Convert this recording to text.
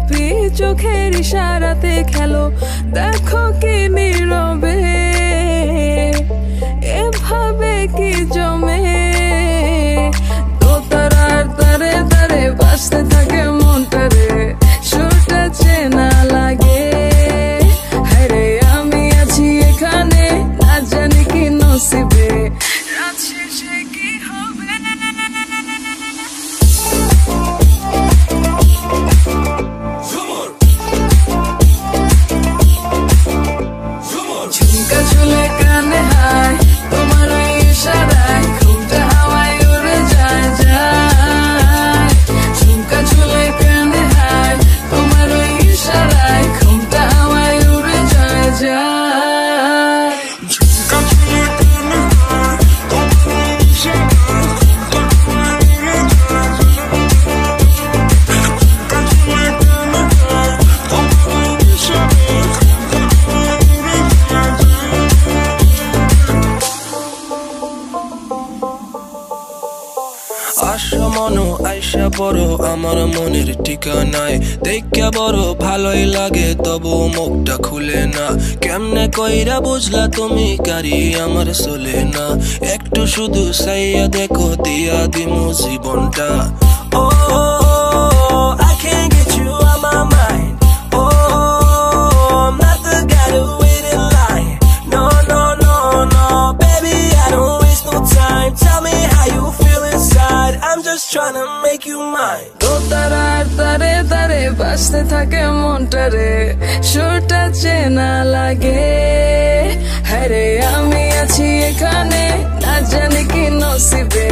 চুপি চোখের ইশারাতে খেলো, দেখো কি নীরবে এভাবে কি জমে। দোতারার তারে তারে বাজতে থাকে মনটারে, সুরটা চেনা লাগে। হায়রে আমি আছি এখানে, না জানি কি নসিবে, রাত শেষে কি হবে। ঝুমকা ঝুলে কানে হায়, তোমার ওই ইশারায় ঘুমটা হাওয়ায় উড়ে যায় যায়। ঝুমকা ঝুলে কানে হায়, তোমার ওই ইশারায় ঘুমটা হাওয়ায় উড়ে যায় যায়। ঝুমকা ঝুলে কানে হায়, তোমার ওই ইশারায় ঘুমটা হাওয়ায় উড়ে যায় যায়। ঝুমকা ঝুলে কানে হায়, তোমার ওই ইশারায় ঘুমটা হাওয়ায় উড়ে যায় যায়। আশা মনো আইসা বড় আমার মনের ঠিকানায়, দেখা বড় ভালোই লাগে তবু মুখটা খুলে না। কেমনে কইরা বুঝলা তুমি কারি আমার চলে না, একটু শুধু চাইয়া দেখো দিয়া দিমু জীবনটা। ও I can't get you out my mind. Oh, I'm not the guy to wait in line. No, no, no, no, baby, I don't waste no time. Tell me how you feel inside. I'm just trying to make you mine. দোতারার তারে তারে বাজতে থাকে মনটারে, সুরটা চেনা লাগে। হায়রে আমি আছি এখানে, না জানি কি নসিবে,